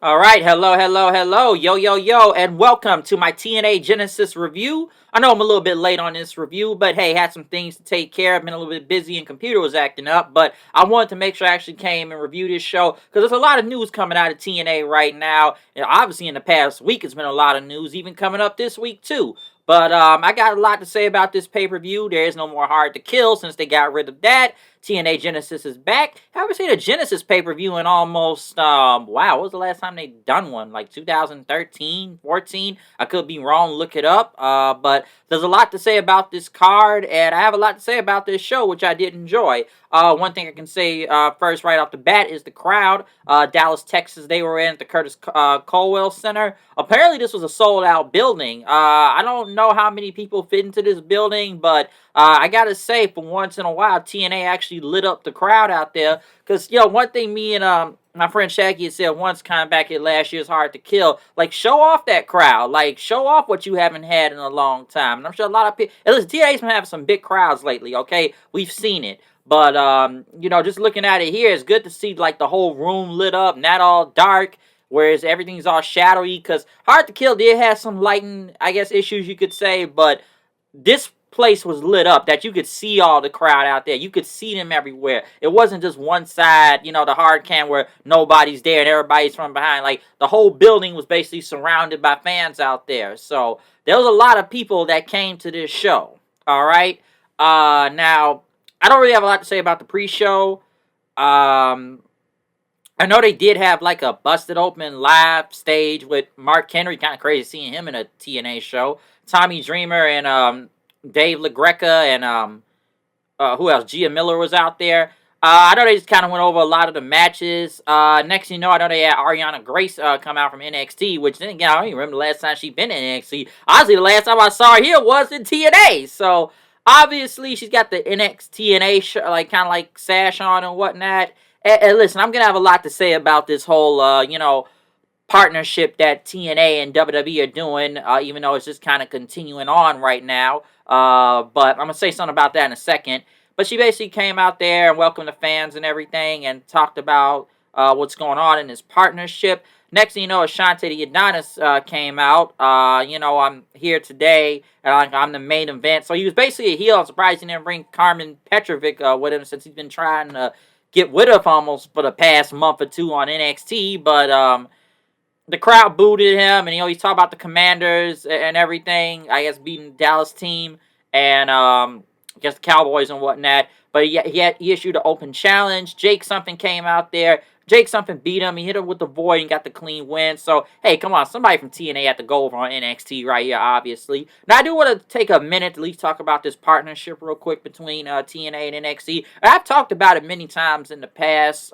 All right, hello, yo, and welcome to my TNA Genesis review. I know I'm a little bit late on this review, but hey, had some things to take care of. Been a little bit busy and computer was acting up, but I wanted to make sure I actually came and reviewed this show because there's a lot of news coming out of TNA right now. And obviously, in the past week, it's been a lot of news, even coming up this week too. But I got a lot to say about this pay-per-view. There is no more Hard to Kill since they got rid of that. TNA Genesis is back. Haven't seen a Genesis pay-per-view in almost, wow, what was the last time they done one? Like 2013, 14? I could be wrong, look it up. But there's a lot to say about this card, and I have a lot to say about this show, which I did enjoy. One thing I can say first right off the bat is the crowd. Dallas, Texas, they were in at the Curtis Colwell Center. Apparently, this was a sold-out building. I don't know how many people fit into this building, but I gotta say, for once in a while, TNA actually lit up the crowd out there. Because, one thing me and my friend Shaggy had said once, kind of back at last year's Hard to Kill, like, show off that crowd. Like, show off what you haven't had in a long time. And I'm sure a lot of people, and listen, TNA's been having some big crowds lately, okay? We've seen it. But, just looking at it here, it's good to see, like, the whole room lit up, not all dark, whereas everything's all shadowy, because Hard to Kill did have some lighting, I guess, issues you could say, but this place was lit up that you could see all the crowd out there. You could see them everywhere. It wasn't just one side, the hard cam where nobody's there and everybody's from behind. Like, the whole building was basically surrounded by fans out there. So, there was a lot of people that came to this show. All right? Now, I don't really have a lot to say about the pre-show. I know they did have like a busted open live stage with Mark Henry. Kind of crazy seeing him in a TNA show. Tommy Dreamer and Dave LaGreca and who else? Gia Miller was out there. I know they just kind of went over a lot of the matches. Next, I know they had Ariana Grace come out from NXT, which then again, I don't even remember the last time she been in NXT. Honestly, the last time I saw her here was in TNA. So obviously, she's got the NXT like kind of like sash on and whatnot. And listen, I'm gonna have a lot to say about this whole partnership that TNA and WWE are doing, even though it's just kind of continuing on right now. But I'm going to say something about that in a second. But she basically came out there and welcomed the fans and everything and talked about what's going on in this partnership. Next thing you know, Ashante the Adonis came out. I'm here today, and I'm the main event. So he was basically a heel. I'm surprised he didn't bring Carmen Petrovic with him since he's been trying to get rid of almost for the past month or two on NXT. But the crowd booted him, and he's talking about the Commanders and everything. I guess beating the Dallas team and I guess the Cowboys and whatnot. But he issued an open challenge. Jake something came out there. Jake something beat him. He hit him with the void and got the clean win. So hey, come on, somebody from TNA had to go over on NXT right here, obviously. Now I do want to take a minute to at least talk about this partnership real quick between TNA and NXT. I've talked about it many times in the past.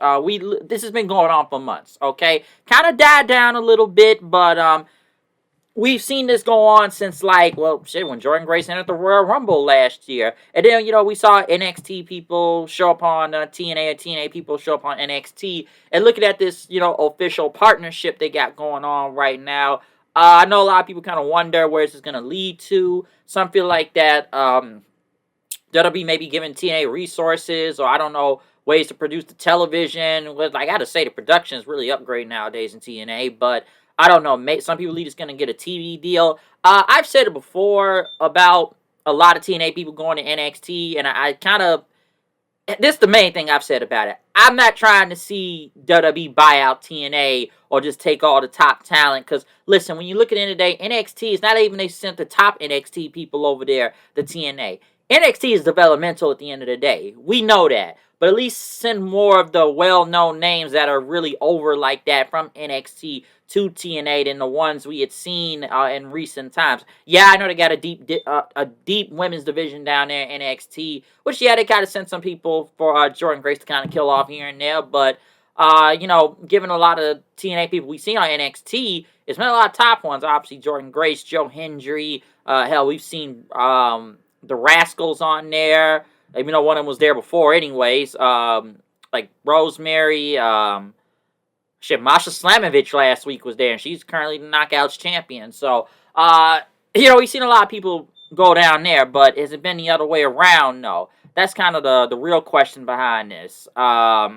This has been going on for months. Okay, kind of died down a little bit, but we've seen this go on since, when Jordan Grace entered the Royal Rumble last year. And then, we saw NXT people show up on TNA and TNA people show up on NXT. And looking at this, official partnership they got going on right now, I know a lot of people kind of wonder where this is going to lead to. Some feel like that WWE maybe giving TNA resources, or I don't know, ways to produce the television. I got to say, the production is really upgraded nowadays in TNA, but I don't know. Some people believe it's going to get a TV deal. I've said it before about a lot of TNA people going to NXT, and I kind of... This is the main thing I've said about it. I'm not trying to see WWE buy out TNA or just take all the top talent. Because, listen, when you look at the end of the day, NXT, it's not even they sent the top NXT people over there, the TNA. NXT is developmental at the end of the day. We know that. But at least send more of the well-known names that are really over like that from NXT to TNA than the ones we had seen in recent times. Yeah, I know they got a deep women's division down there in NXT, which, yeah, they kind of sent some people for Jordan Grace to kind of kill off here and there. But, given a lot of TNA people we've seen on NXT, it's been a lot of top ones. Obviously, Jordan Grace, Joe Hendry. Hell, we've seen the Rascals on there. Even though one of them was there before anyways. Like Rosemary. Masha Slamovich last week was there, and she's currently the Knockouts champion. So, we've seen a lot of people go down there, but has it been the other way around? No. That's kind of the real question behind this. I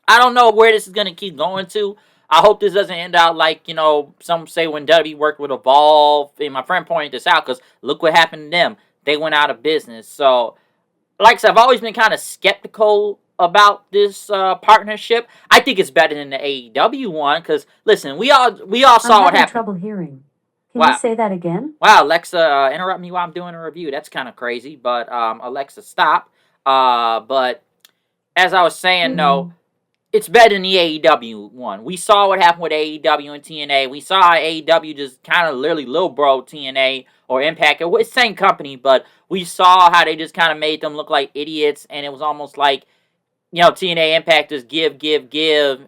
don't know where this is going to keep going to. I hope this doesn't end out like, some say when WWE worked with Evolve. And my friend pointed this out because look what happened to them. They went out of business. So, like I said, I've always been kind of skeptical about this partnership. I think it's better than the AEW one because, listen, we all saw what happened. I'm having trouble hearing. Can you say that again? Wow, Alexa, interrupt me while I'm doing a review. That's kind of crazy, but Alexa, stop. But as I was saying, no, it's better than the AEW one. We saw what happened with AEW and TNA. We saw how AEW just kind of literally little bro TNA or Impact. It was same company, but we saw how they just kind of made them look like idiots, and it was almost like, TNA Impact just give,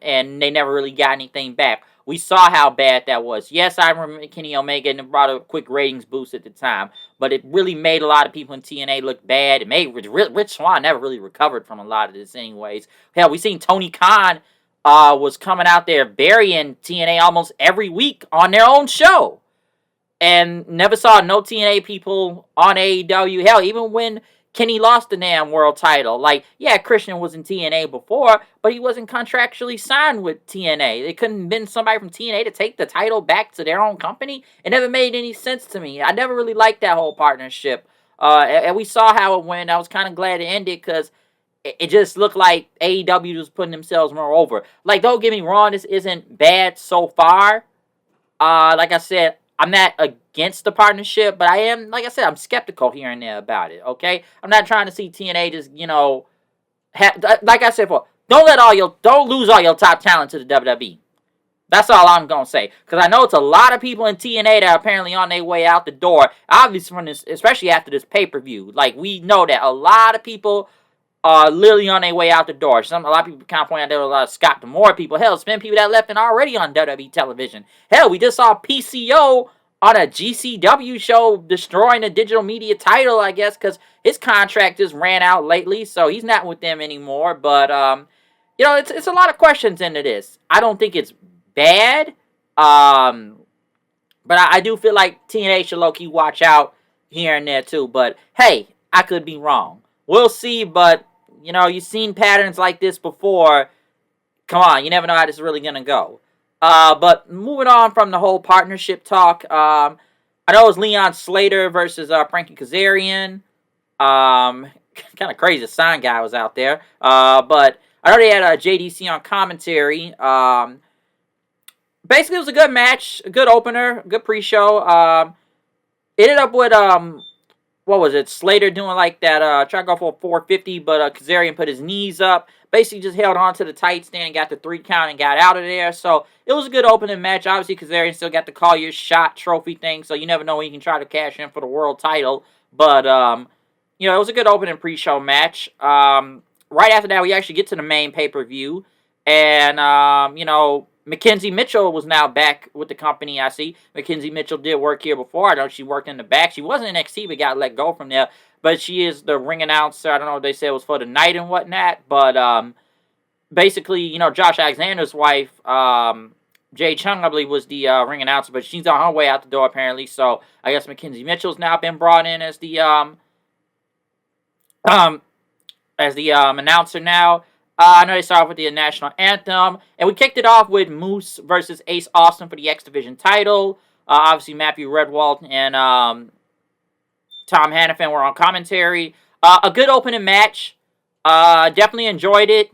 and they never really got anything back. We saw how bad that was. Yes, I remember Kenny Omega and it brought a quick ratings boost at the time, but it really made a lot of people in TNA look bad. It made Rich Swann never really recovered from a lot of this anyways. Hell, we seen Tony Khan was coming out there burying TNA almost every week on their own show. And never saw no TNA people on AEW. Hell, even when Kenny lost the damn world title. Like, yeah, Christian was in TNA before, but he wasn't contractually signed with TNA. They couldn't been somebody from TNA to take the title back to their own company. It never made any sense to me. I never really liked that whole partnership. And we saw how it went. I was kind of glad it ended because it just looked like AEW was putting themselves more over. Like, don't get me wrong, this isn't bad so far. Like I said, I'm not against the partnership, but I am, like I said, I'm skeptical here and there about it, okay? I'm not trying to see TNA just, like I said before, don't lose all your top talent to the WWE. That's all I'm going to say. Because I know it's a lot of people in TNA that are apparently on their way out the door. Obviously, from this, especially after this pay-per-view. Like, we know that a lot of people are literally on their way out the door. A lot of people kind of point out there were a lot of Scott D'Amore people. Hell, it's been people that left and already on WWE television. Hell, we just saw PCO on a GCW show destroying the digital media title, I guess, because his contract just ran out lately, so he's not with them anymore. But, it's a lot of questions into this. I don't think it's bad, but I do feel like TNA should low-key watch out here and there, too. But, hey, I could be wrong. We'll see, but you've seen patterns like this before. Come on, you never know how this is really going to go. But moving on from the whole partnership talk, I know it was Leon Slater versus Frankie Kazarian. Kind of crazy, the sign guy was out there. But I know they had JDC on commentary. Basically, it was a good match, a good opener, a good pre-show. Ended up with what was it? Slater doing like that, try to go for a 450, but Kazarian put his knees up. Basically just held on to the tight stand and got the 3 count and got out of there. So it was a good opening match. Obviously, Kazarian still got the call your shot trophy thing, so you never know when you can try to cash in for the world title. But, it was a good opening pre-show match. Right after that, we actually get to the main pay-per-view. And, Mackenzie Mitchell was now back with the company, I see. Mackenzie Mitchell did work here before. I know she worked in the back. She wasn't in NXT, but got let go from there. But she is the ring announcer. I don't know what they said it was for the night and whatnot. But basically, Josh Alexander's wife, Jay Chung, I believe, was the ring announcer. But she's on her way out the door, apparently. So I guess Mackenzie Mitchell's now been brought in as the announcer now. I know they started off with the national anthem. And we kicked it off with Moose versus Ace Austin for the X Division title. Obviously, Matthew Redwald and Tom Hannafin were on commentary. A good opening match. Definitely enjoyed it.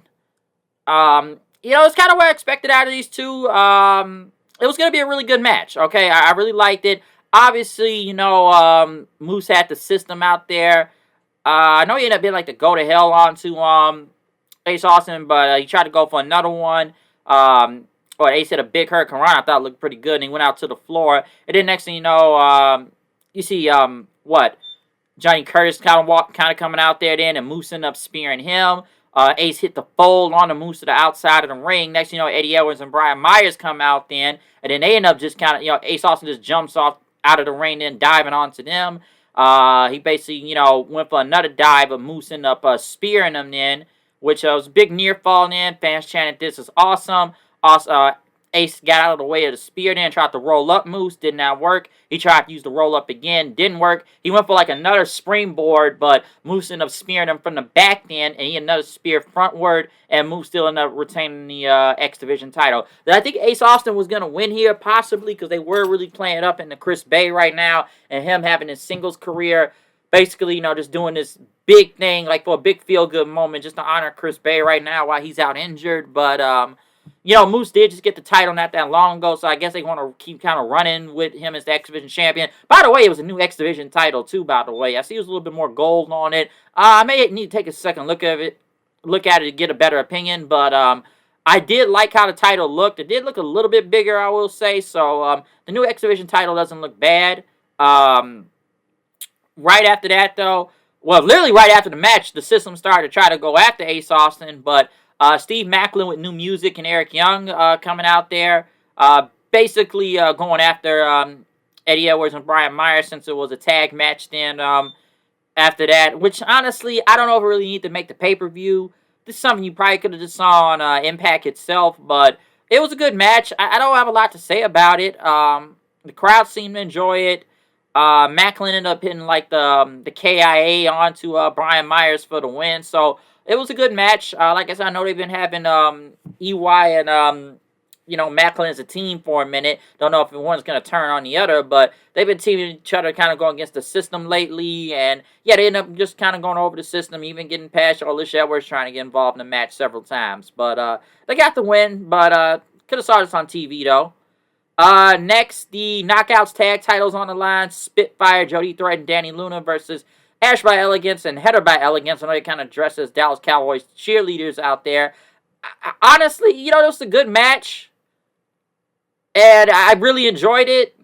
It's kind of what I expected out of these two. It was going to be a really good match. Okay, I really liked it. Obviously, Moose had the system out there. I know he ended up being like the go to hell onto Ace Austin, but he tried to go for another one. Ace hit a big Hurricane Run. I thought it looked pretty good, and he went out to the floor. And then next thing you know, you see Johnny Curtis kind of coming out there then, and Moose ended up spearing him. Ace hit the fold on the Moose to the outside of the ring. Next thing you know, Eddie Edwards and Brian Myers come out then, and then they end up just kind of, Ace Austin just jumps off out of the ring, then diving onto them. He basically, went for another dive, but Moose ended up spearing him then, which was a big near fall then. Fans chanted, "This is awesome." Also, Ace got out of the way of the spear, then tried to roll up Moose, did not work. He tried to use the roll up again, didn't work. He went for like another springboard, but Moose ended up spearing him from the back end, and he had another spear frontward, and Moose still ended up retaining the X Division title. I think Ace Austin was going to win here, possibly, because they were really playing up into Chris Bay right now, and him having his singles career, basically, just doing this big thing, like for a big feel-good moment, just to honor Chris Bay right now while he's out injured, but, Moose did just get the title not that long ago, so I guess they want to keep kind of running with him as the X Division champion. By the way, it was a new X Division title too. By the way, I see it was a little bit more gold on it. I may need to take a second look at it to get a better opinion, but I did like how the title looked. It did look a little bit bigger, I will say. So the new X Division title doesn't look bad. Right after that, though, well, literally right after the match, the System started to try to go after Ace Austin, but Steve Macklin with new music and Eric Young coming out there, basically going after Eddie Edwards and Brian Myers, since it was a tag match then after that, which honestly, I don't know if we really need to make the pay-per-view. This is something you probably could have just saw on Impact itself, but it was a good match. I don't have a lot to say about it. The crowd seemed to enjoy it. Macklin ended up hitting like the KIA onto Brian Myers for the win, so it was a good match. Like I said, I know they've been having EY and Macklin as a team for a minute. Don't know if one's going to turn on the other, but they've been teaming each other, kind of going against the System lately. And yeah, they end up just kind of going over the System, even getting past Alicia Edwards trying to get involved in the match several times. But they got the win, but could have saw this on TV though. Next, the Knockouts tag titles on the line. Spitfire, Jody Threat, and Danny Luna versus Ash by Elegance and Heather by Elegance. I know they kind of dress as Dallas Cowboys cheerleaders out there. Honestly, it was a good match. And I really enjoyed it.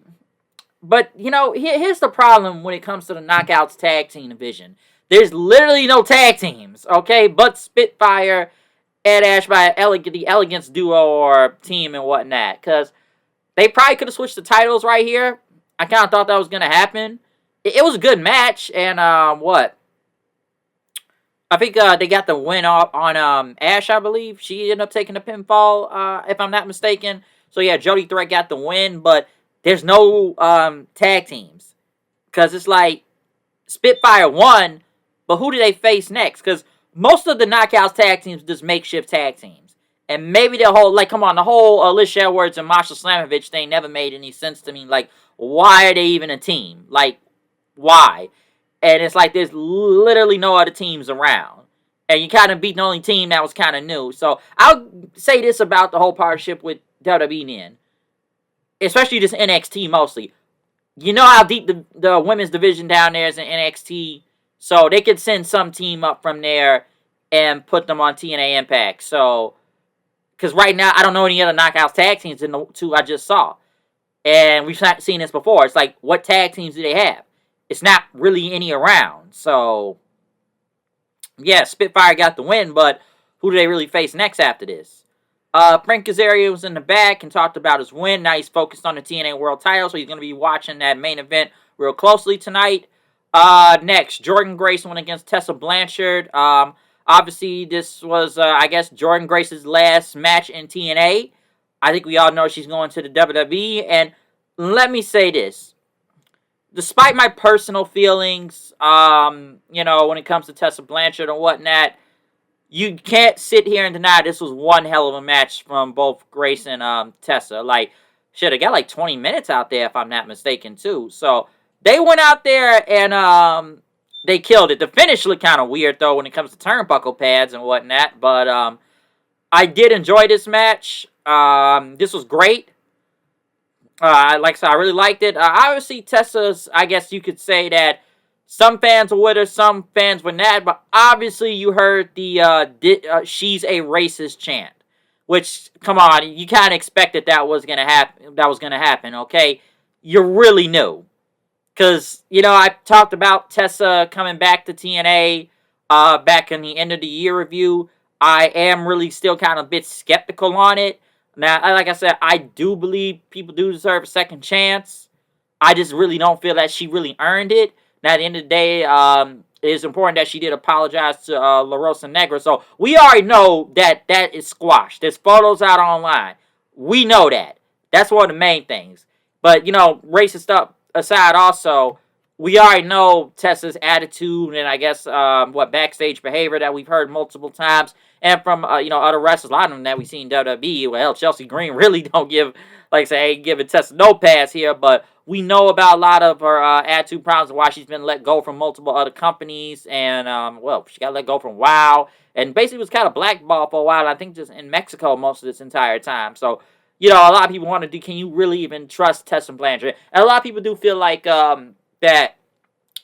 But, here's the problem when it comes to the Knockouts tag team division. There's literally no tag teams, okay? But Spitfire and Ash by the Elegance duo or team and whatnot. Because they probably could have switched the titles right here. I kind of thought that was going to happen. It was a good match, and what? I think they got the win on Ash, I believe. She ended up taking the pinfall, if I'm not mistaken. So yeah, Jody Threat got the win, but there's no tag teams. Because it's like, Spitfire won, but who do they face next? Because most of the Knockouts tag teams just makeshift tag teams. And maybe the whole Alicia Edwards and Masha Slamovich thing never made any sense to me. Like, why are they even a team? Like, why? And it's like there's literally no other teams around. And you kind of beat the only team that was kind of new. So I'll say this about the whole partnership with WWE then. Especially this NXT mostly. You know how deep the women's division down there is in NXT. So they could send some team up from there and put them on TNA Impact. So, because right now I don't know any other Knockouts tag teams than the two I just saw. And we've not seen this before. It's like, what tag teams do they have? It's not really any around. So, yeah, Spitfire got the win, but who do they really face next after this? Frank Kazarian was in the back and talked about his win. Now he's focused on the TNA World title, so he's going to be watching that main event real closely tonight. Next, Jordynne Grace went against Tessa Blanchard. Obviously, this was, I guess, Jordynne Grace's last match in TNA. I think we all know she's going to the WWE, and let me say this. Despite my personal feelings, when it comes to Tessa Blanchard and whatnot, you can't sit here and deny this was one hell of a match from both Grace and Tessa. Like, shit, it got like 20 minutes out there, if I'm not mistaken, too. So, they went out there and they killed it. The finish looked kind of weird, though, when it comes to turnbuckle pads and whatnot. But I did enjoy this match. This was great. Like I said, I really liked it. Obviously, Tessa's, I guess you could say that some fans were with her, some fans were not. But obviously, you heard the "she's a racist" chant. Which, come on, you kind of expected that was gonna happen. Okay, you really knew, because I talked about Tessa coming back to TNA back in the end of the year review. I am really still kind of a bit skeptical on it. Now, like I said, I do believe people do deserve a second chance. I just really don't feel that she really earned it. Now, at the end of the day, it is important that she did apologize to La Rosa Negra. So, we already know that is squashed. There's photos out online. We know that. That's one of the main things. But, racist stuff aside also, we already know Tessa's attitude and I guess what backstage behavior that we've heard multiple times. And from, other wrestlers, a lot of them that we've seen in WWE. Well, Chelsea Green really don't give, like say, hey, giving Tessa no pass here. But we know about a lot of her attitude problems and why she's been let go from multiple other companies. And, she got let go from WOW. And basically was kind of blackballed for a while. I think just in Mexico most of this entire time. So, a lot of people want to do, can you really even trust Tessa Blanchard? And a lot of people do feel like that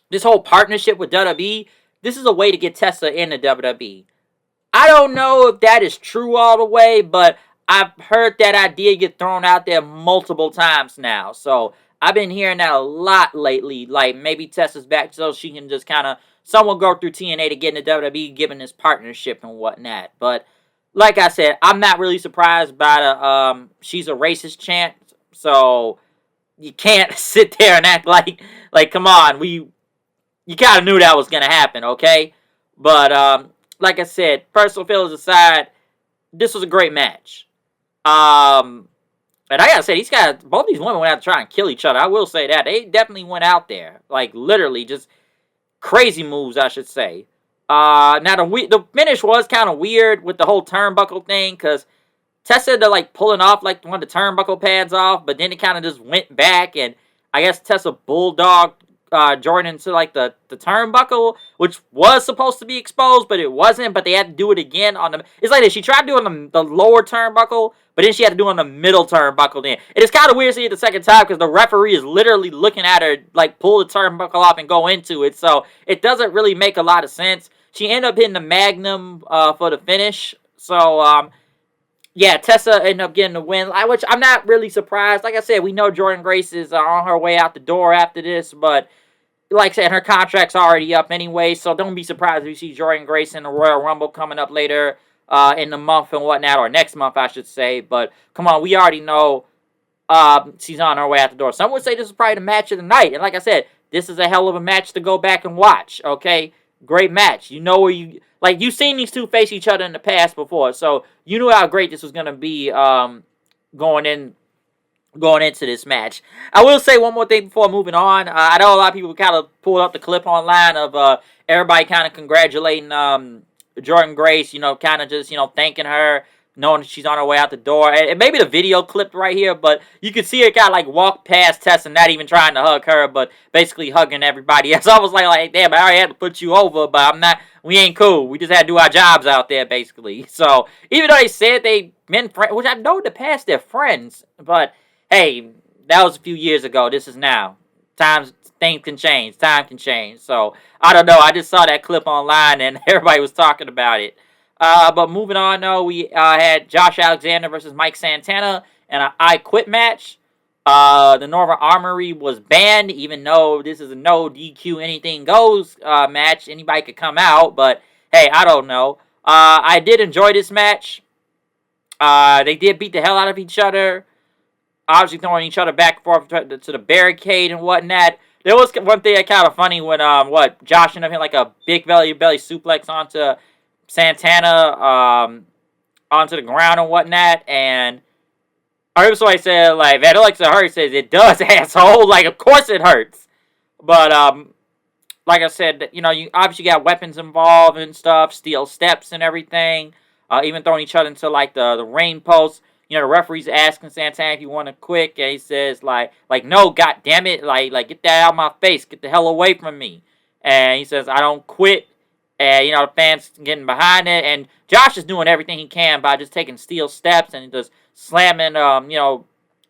this whole partnership with WWE, this is a way to get Tessa in the WWE. I don't know if that is true all the way, but I've heard that idea get thrown out there multiple times now. So I've been hearing that a lot lately. Like maybe Tessa's back so she can just kind of someone go through TNA to get in the WWE, given this partnership and whatnot. But like I said, I'm not really surprised by the she's a racist chant. So you can't sit there and act like come on, you kind of knew that was gonna happen, okay? But like I said, personal feelings aside, this was a great match. And I gotta say, both these women went out to try and kill each other. I will say that they definitely went out there, like literally just crazy moves, I should say. Now the finish was kind of weird with the whole turnbuckle thing, because Tessa ended up pulling off one of the turnbuckle pads off, but then it kind of just went back, and I guess Tessa bulldog Jordan into the turnbuckle, which was supposed to be exposed, but it wasn't. But they had to do it again on the. It's like this. She tried doing the lower turnbuckle, but then she had to do on the middle turnbuckle. Then it is kind of weird seeing it the second time because the referee is literally looking at her pull the turnbuckle off and go into it. So it doesn't really make a lot of sense. She ended up hitting the Magnum for the finish. So yeah, Tessa ended up getting the win, which I'm not really surprised. Like I said, we know Jordynne Grace is on her way out the door after this, but like I said, her contract's already up anyway, so don't be surprised if you see Jordynne Grace in the Royal Rumble coming up later in the month and whatnot, or next month, I should say. But come on, we already know she's on her way out the door. Some would say this is probably the match of the night, and like I said, this is a hell of a match to go back and watch, okay? Great match. You know where you've seen these two face each other in the past before, so you knew how great this was going to be going into this match. I will say one more thing before moving on. I know a lot of people kind of pulled up the clip online of everybody kind of congratulating Jordynne Grace, kind of just, thanking her, knowing she's on her way out the door. And maybe the video clipped right here, but you could see her kind of walk past Tessa, not even trying to hug her, but basically hugging everybody else. I was like, damn, I already had to put you over, but we ain't cool. We just had to do our jobs out there, basically. So even though they said they been friends, which I know in the past they're friends, but hey, that was a few years ago. This is now. Things can change. Time can change. So, I don't know. I just saw that clip online and everybody was talking about it. But moving on, though, we had Josh Alexander versus Mike Santana in an I Quit match. The Northern Armory was banned, even though this is a no DQ anything goes match. Anybody could come out, but hey, I don't know. I did enjoy this match. They did beat the hell out of each other. Obviously throwing each other back and forth to the barricade and whatnot. There was one thing that kind of funny when Josh ended up hitting a big belly suplex onto Santana onto the ground and whatnot, and I heard somebody say man, Alexa Hurt says it does, asshole. Of course it hurts, but like I said, you obviously got weapons involved and stuff, steel steps and everything, even throwing each other into the ring post. The referee's asking Santana if you want to quit, and he says, no, God damn it, get that out of my face, get the hell away from me. And he says, I don't quit, and, the fans getting behind it, and Josh is doing everything he can by just taking steel steps and just slamming,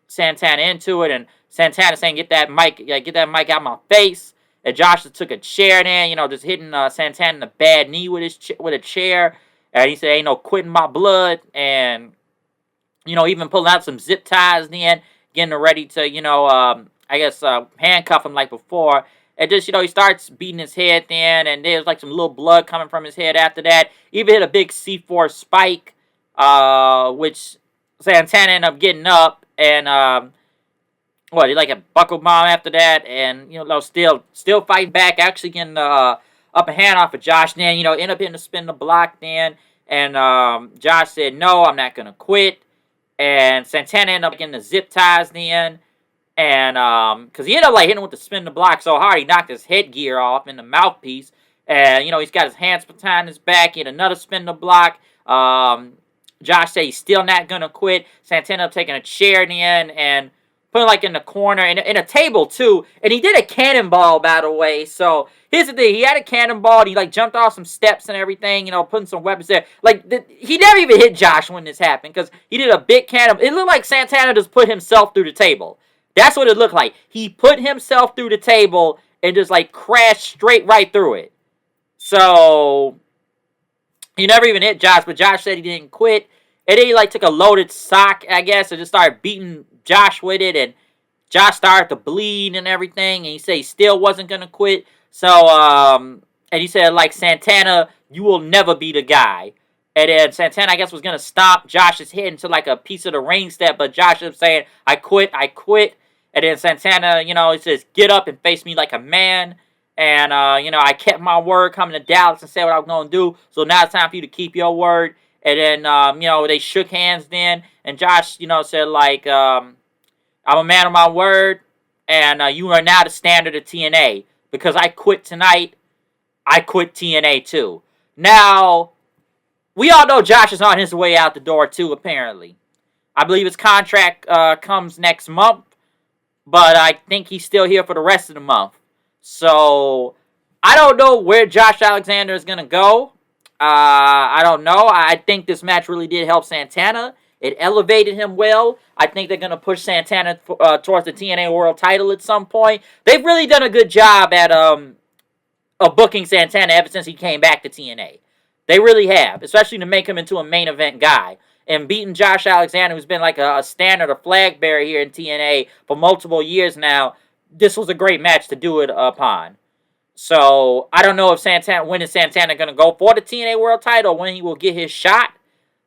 Santana into it, and Santana saying, get that mic out of my face, and Josh just took a chair then, just hitting Santana in the bad knee with a chair, and he said, ain't no quitting my blood, and even pulling out some zip ties then, getting ready to, handcuff him like before. And just, he starts beating his head then, and there's some little blood coming from his head after that. Even hit a big C4 spike, which Santana ended up getting up, and, he a buckle bomb after that, and, still fighting back, actually getting the upper hand off of Josh then, end up hitting the spin the block then, and Josh said, no, I'm not going to quit. and Santana ended up getting the zip ties then. And because he ended up like hitting him with the spin the block so hard, he knocked his headgear off in the mouthpiece. And he's got his hands behind his back. He had another spin the block. Josh said he's still not gonna quit. Santana up taking a chair in the end and putting like in the corner and in a table too. And he did a cannonball, by the way. So here's the thing: he had a cannonball. And he like jumped off some steps and everything. Putting some weapons there. Like he never even hit Josh when this happened because he did a big cannonball. It looked like Santana just put himself through the table. That's what it looked like. He put himself through the table and just like crashed straight right through it. So he never even hit Josh, but Josh said he didn't quit. And then he like took a loaded sock, I guess, and just started beating Josh with it. And Josh started to bleed and everything. And he said he still wasn't gonna quit. So and he said like Santana, you will never be the guy. And then Santana, I guess, was gonna stomp Josh's head into like a piece of the ring step, but Josh was saying, I quit. And then Santana, he says, get up and face me like a man. And, I kept my word coming to Dallas and said what I was going to do. So now it's time for you to keep your word. And then, they shook hands then. And Josh, said, like, I'm a man of my word. And you are now the standard of TNA. Because I quit tonight, I quit TNA too. Now, we all know Josh is on his way out the door too, apparently. I believe his contract comes next month. But I think he's still here for the rest of the month. So, I don't know where Josh Alexander is going to go. I don't know. I think this match really did help Santana. It elevated him well. I think they're going to push Santana towards the TNA World title at some point. They've really done a good job at of booking Santana ever since he came back to TNA. They really have, especially to make him into a main event guy. And beating Josh Alexander, who's been like a standard, a flag bearer here in TNA for multiple years now, this was a great match to do it upon. So, I don't know if when is Santana going to go for the TNA World title, when he will get his shot.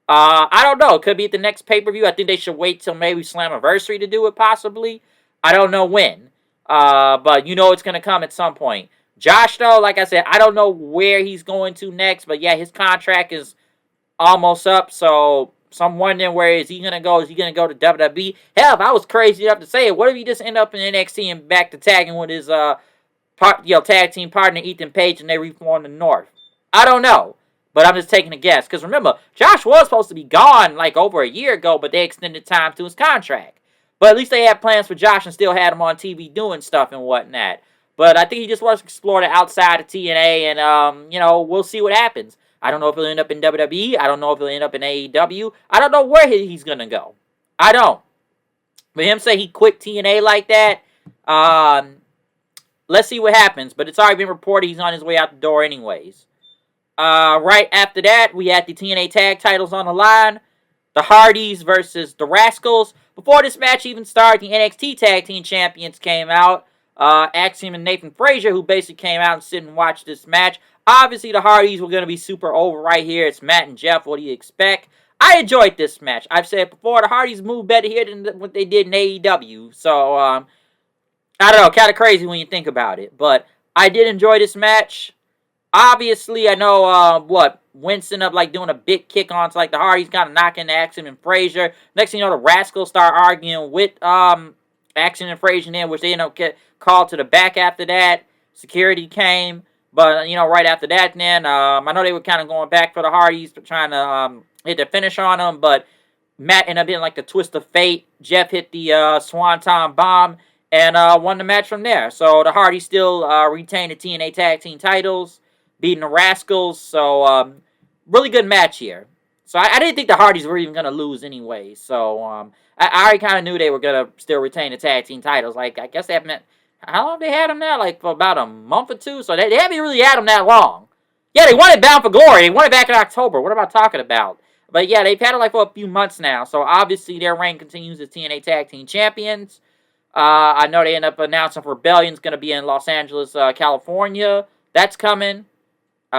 I don't know. It could be at the next pay-per-view. I think they should wait till maybe Slammiversary to do it, possibly. I don't know when. But it's going to come at some point. Josh, though, like I said, I don't know where he's going to next. But, yeah, his contract is almost up, so I'm wondering where is he going to go? Is he going to go to WWE? Hell, if I was crazy enough to say it, what if he just end up in NXT and back to tagging with his tag team partner Ethan Page and they reform the North? I don't know, but I'm just taking a guess. Because remember, Josh was supposed to be gone like over a year ago, but they extended time to his contract. But at least they had plans for Josh and still had him on TV doing stuff and whatnot. But I think he just wants to explore the outside of TNA and, we'll see what happens. I don't know if he'll end up in WWE. I don't know if he'll end up in AEW. I don't know where he's going to go. I don't. But him say he quit TNA like that, let's see what happens. But it's already been reported he's on his way out the door anyways. Right after that, we had the TNA tag titles on the line. The Hardys versus the Rascals. Before this match even started, the NXT Tag Team Champions came out. Axiom and Nathan Frazier, who basically came out and sit and watched this match. Obviously, the Hardys were going to be super over right here. It's Matt and Jeff. What do you expect? I enjoyed this match. I've said before, the Hardys moved better here than what they did in AEW. So, I don't know. Kind of crazy when you think about it. But I did enjoy this match. Obviously, I know, Winston up, like, doing a big kick on to, like, the Hardys, kind of knocking Axiom and Frazier. Next thing you know, the Rascals start arguing with, Axiom and Frazier in, which they ended up get called to the back after that. Security came. But, right after that, then, I know they were kind of going back for the Hardys, trying to hit the finish on them, but Matt ended up hitting, like, the twist of fate. Jeff hit the Swanton bomb and won the match from there. So, the Hardys still retain the TNA Tag Team titles, beating the Rascals. So, really good match here. So, I didn't think the Hardys were even going to lose anyway. So, I already kind of knew they were going to still retain the Tag Team titles. Like, I guess that meant... How long have they had them now? Like, for about a month or two? So, they haven't really had them that long. Yeah, they won it Bound for Glory. They won it back in October. What am I talking about? But, yeah, they've had it, like, for a few months now. So, obviously, their reign continues as TNA Tag Team Champions. I know they end up announcing Rebellion's going to be in Los Angeles, California. That's coming. They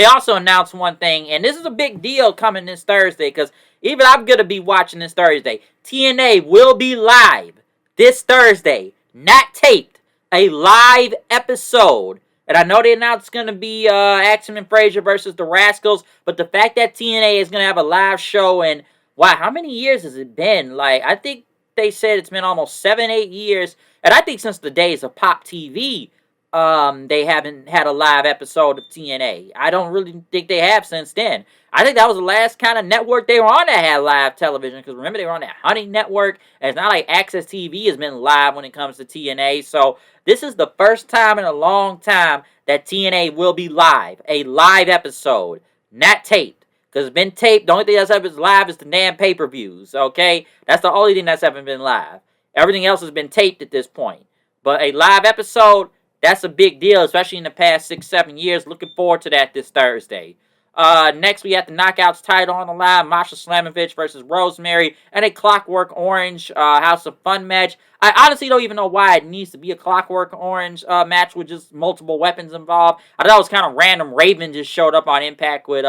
also announced one thing, and this is a big deal coming this Thursday, because even I'm going to be watching this Thursday. TNA will be live this Thursday, not taped, a live episode. And I know they announced it's going to be Axiom and Frazier versus the Rascals, but the fact that TNA is going to have a live show and Wow, how many years has it been? Like, I think they said it's been almost 7, 8 years, and I think since the days of Pop TV, they haven't had a live episode of TNA. I don't really think they have since then. I think that was the last kind of network they were on that had live television. Because remember, they were on that Honey Network, and it's not like Access TV has been live when it comes to TNA. So this is the first time in a long time that TNA will be live, a live episode, not taped. Because it's been taped. The only thing that's ever been live is the damn pay-per-views, okay? That's the only thing that's ever been live. Everything else has been taped at this point. But a live episode, that's a big deal, especially in the past 6, 7 years. Looking forward to that this Thursday. Next, we have the Knockouts title on the line. Masha Slamovich versus Rosemary. And a Clockwork Orange House of Fun match. I honestly don't even know why it needs to be a Clockwork Orange match with just multiple weapons involved. I thought it was kind of random. Raven just showed up on Impact with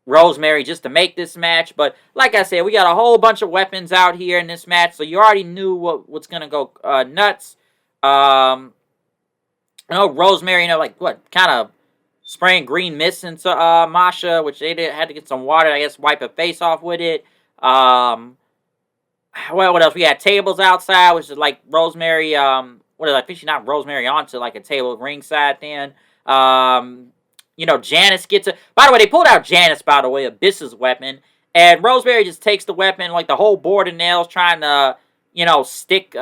Rosemary just to make this match. But like I said, we got a whole bunch of weapons out here in this match. So you already knew what's going to go nuts. I know Rosemary, kind of spraying green mist into Masha, which they had to get some water, I guess, wipe her face off with it. What else? We had tables outside, which is like Rosemary, I think she knocked Rosemary onto like a table ringside then. Janice gets it. By the way, they pulled out Janice, by the way, Abyss's weapon. And Rosemary just takes the weapon, like the whole board of nails, trying to, stick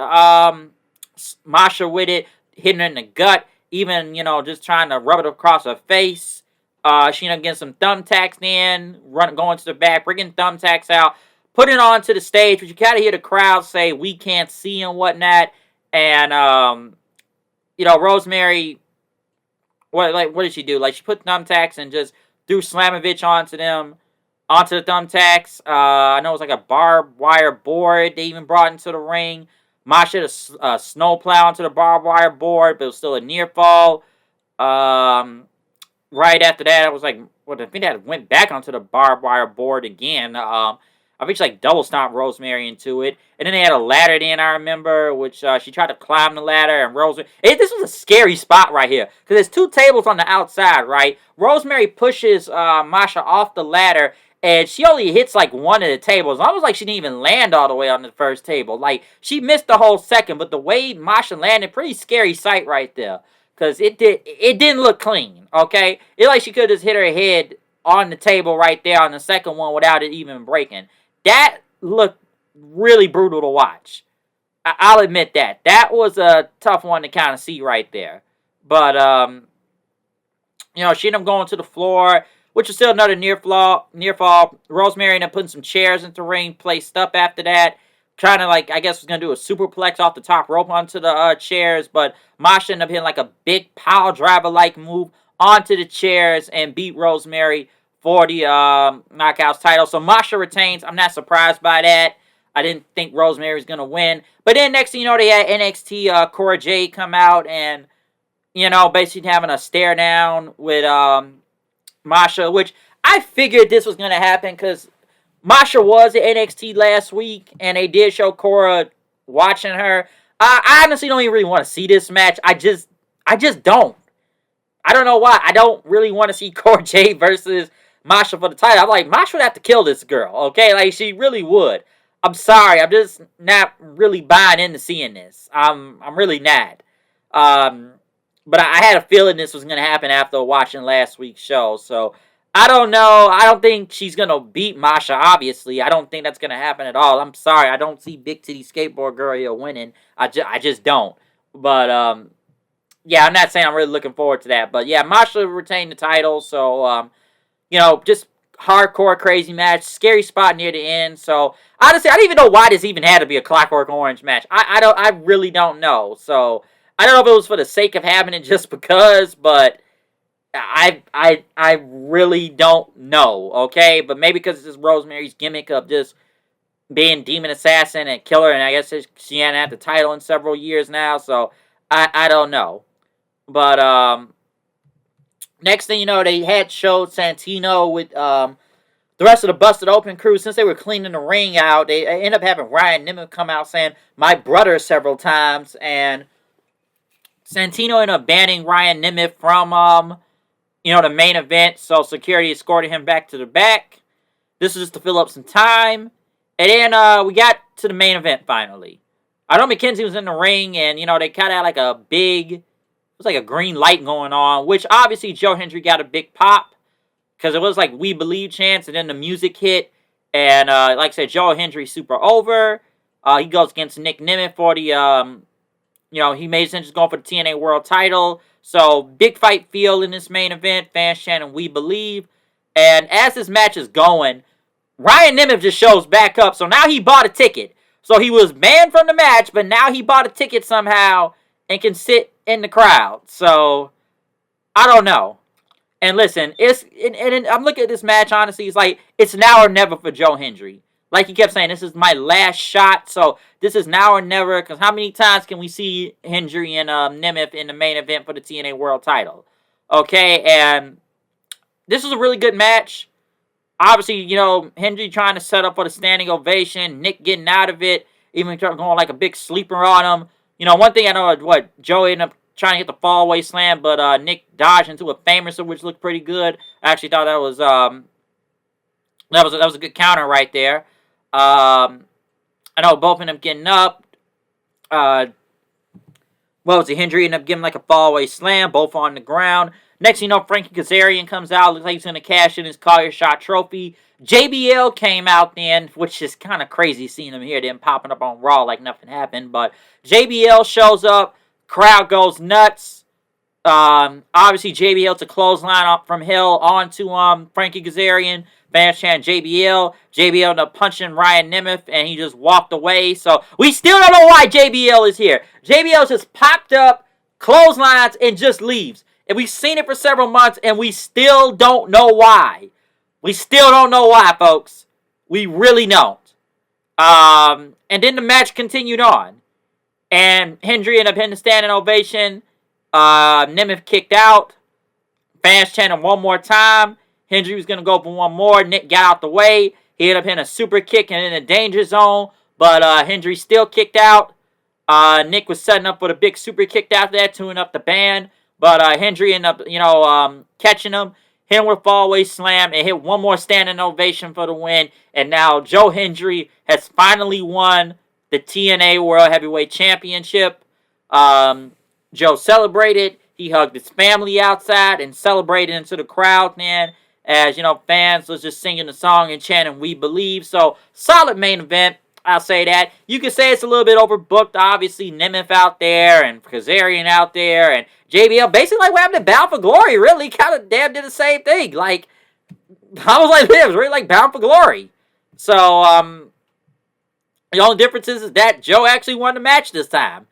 Masha with it, hitting her in the gut. Even, just trying to rub it across her face. She ended up getting some thumbtacks in, going to the back, bringing thumbtacks out, putting it onto the stage. But you kind of hear the crowd say, "We can't see," and whatnot. And, Rosemary, what did she do? Like, she put thumbtacks and just threw Slamovich onto the thumbtacks. I know it was like a barbed wire board they even brought into the ring. Masha hit a snowplow onto the barbed wire board, but it was still a near fall. Right after that, I was like, I think that went back onto the barbed wire board again. I think she double stomped Rosemary into it. And then they had a ladder then, I remember, which she tried to climb the ladder. And Rosemary... This was a scary spot right here. Because there's two tables on the outside, right? Rosemary pushes Masha off the ladder. And she only hits like one of the tables. Almost like she didn't even land all the way on the first table. Like, she missed the whole second. But the way Masha landed, pretty scary sight right there. Because it didn't look clean, okay? It like she could have just hit her head on the table right there on the second one without it even breaking. That looked really brutal to watch. I'll admit that. That was a tough one to kind of see right there. But, she ended up going to the floor, which was still another near fall. Rosemary ended up putting some chairs into the ring, placed up after that. Trying to, I guess was going to do a superplex off the top rope onto the chairs. But Masha ended up hitting, a big pile driver-like move onto the chairs and beat Rosemary for the Knockouts title. So Masha retains. I'm not surprised by that. I didn't think Rosemary was going to win. But then next thing you know, they had NXT Cora Jade come out and, basically having a stare down with Masha, which I figured this was going to happen because Masha was at NXT last week, and they did show Cora watching her. I honestly don't even really want to see this match. I just don't. I don't know why. I don't really want to see Cora Jade versus Masha for the title. I'm like, Masha would have to kill this girl, okay? Like, she really would. I'm sorry. I'm just not really buying into seeing this. I'm really not. But I had a feeling this was going to happen after watching last week's show, so I don't know. I don't think she's going to beat Masha, obviously. I don't think that's going to happen at all. I'm sorry. I don't see Big Titty Skateboard Girl here winning. I just don't. But, yeah, I'm not saying I'm really looking forward to that. But, yeah, Masha retained the title. So, just hardcore crazy match. Scary spot near the end. So, honestly, I don't even know why this even had to be a Clockwork Orange match. I really don't know. So, I don't know if it was for the sake of having it just because, but I really don't know, okay? But maybe because it's Rosemary's gimmick of just being Demon Assassin and Killer, and I guess she hadn't had the title in several years now, so I don't know. But, next thing you know, they had showed Santino with, the rest of the Busted Open crew. Since they were cleaning the ring out, they ended up having Ryan Nemeth come out saying, "My brother," several times, and Santino ended up banning Ryan Nemeth from, the main event, so security escorted him back to the back. This is just to fill up some time. And then we got to the main event finally. I know McKenzie was in the ring, and they kind of had like a big, it was like a green light going on, which obviously Joe Hendry got a big pop because it was like "We Believe" chants, and then the music hit, and like I said, Joe Hendry super over. He goes against Nick Nemeth for the he made sense going for the TNA World Title. So big fight feel in this main event. Fans chanting "We Believe," and as this match is going, Ryan Nemeth just shows back up. So now he bought a ticket. So he was banned from the match, but now he bought a ticket somehow and can sit in the crowd. So I don't know. And listen, I'm looking at this match, honestly, it's like, it's now or never for Joe Hendry. Like he kept saying, this is my last shot, so this is now or never, because how many times can we see Hendry and Nemeth in the main event for the TNA World Title? Okay, and this was a really good match. Obviously, Hendry trying to set up for the standing ovation, Nick getting out of it, even going like a big sleeper on him. One thing I know, Joe ended up trying to get the fallaway slam, but Nick dodged into a famouser, which looked pretty good. I actually thought that was a good counter right there. I know both of them getting up. Hendry ended up giving like a fallaway slam, both on the ground. Next, Frankie Kazarian comes out. Looks like he's going to cash in his Collier Shot trophy. JBL came out then, which is kind of crazy seeing him here, then popping up on Raw like nothing happened. But JBL shows up. Crowd goes nuts. Obviously, JBL to clothesline up from Hill onto Frankie Kazarian. Fans chant JBL. JBL ended up punching Ryan Nemeth, and he just walked away. So we still don't know why JBL is here. JBL just popped up, clotheslines, and just leaves. And we've seen it for several months, and we still don't know why. We still don't know why, folks. We really don't. And then the match continued on. And Hendry ended up hitting the standing ovation. Nemeth kicked out. Fans chanted one more time. Hendry was going to go for one more. Nick got out the way. He ended up hitting a super kick and in a danger zone. But Hendry still kicked out. Nick was setting up for the big super kick after that, tuning up the band. But Hendry ended up, catching him. Hit him with a fallaway slam and hit one more standing ovation for the win. And now Joe Hendry has finally won the TNA World Heavyweight Championship. Joe celebrated. He hugged his family outside and celebrated into the crowd, man. As, fans was just singing the song and chanting "We Believe." So, solid main event. I'll say that. You could say it's a little bit overbooked. Obviously, Nemeth out there and Kazarian out there and JBL. Basically, like what happened to Bound for Glory, really. Kind of damn did the same thing. Like, I was like, it was really like Bound for Glory. So, the only difference is that Joe actually won the match this time.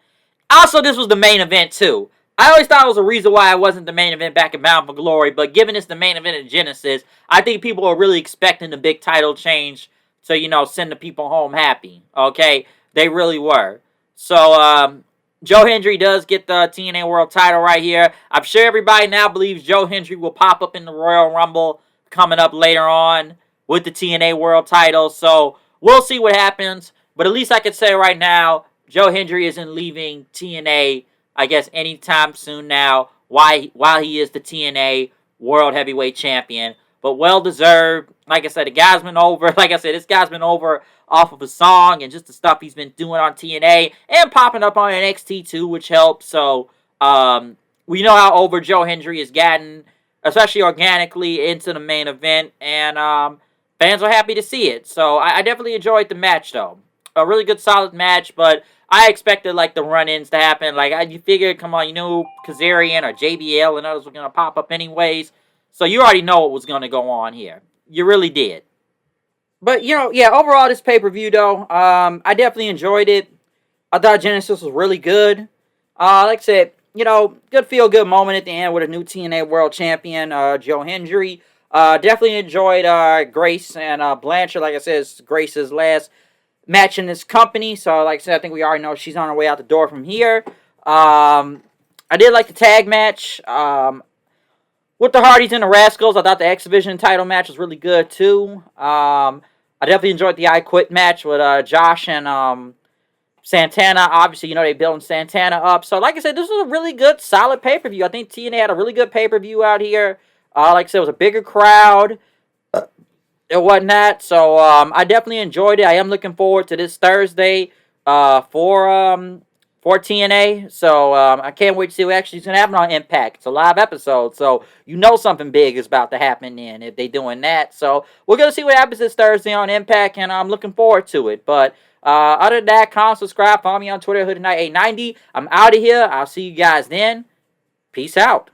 Also, this was the main event, too. I always thought it was a reason why it wasn't the main event back in Bound for Glory, but given it's the main event at Genesis, I think people are really expecting the big title change to, send the people home happy. Okay? They really were. So, Joe Hendry does get the TNA World title right here. I'm sure everybody now believes Joe Hendry will pop up in the Royal Rumble coming up later on with the TNA World title. So, we'll see what happens. But at least I can say right now, Joe Hendry isn't leaving TNA, I guess, anytime soon now, while he is the TNA World Heavyweight Champion. But well-deserved. Like I said, the guy's been over. Like I said, this guy's been over off of a song and just the stuff he's been doing on TNA and popping up on NXT too, which helps. So, we know how over Joe Hendry has gotten, especially organically, into the main event. And fans are happy to see it. So, I definitely enjoyed the match, though. A really good, solid match, but I expected, like, the run-ins to happen. Like, you figured, come on, Kazarian or JBL and others were going to pop up anyways. So you already know what was going to go on here. You really did. But, overall, this pay-per-view, though, I definitely enjoyed it. I thought Genesis was really good. Like I said, good feel-good moment at the end with a new TNA World Champion, Joe Hendry. Definitely enjoyed Grace and Blanchard. Like I said, it's Grace's last match in this company. So, like I said, I think we already know she's on her way out the door from here. I did like the tag match. With the Hardys and the Rascals, I thought the X Division title match was really good, too. I definitely enjoyed the I Quit match with Josh and Santana. Obviously, they building Santana up. So, like I said, this was a really good, solid pay-per-view. I think TNA had a really good pay-per-view out here. Like I said, it was a bigger crowd. and whatnot. So I definitely enjoyed it. I am looking forward to this Thursday for TNA. So I can't wait to see what actually is gonna happen on Impact. It's a live episode, so you know something big is about to happen then if they doing that. So we're gonna see what happens this Thursday on Impact, and I'm looking forward to it. But other than that, comment, subscribe, follow me on Twitter, HoodieKnight890. I'm out of here. I'll see you guys then. Peace out.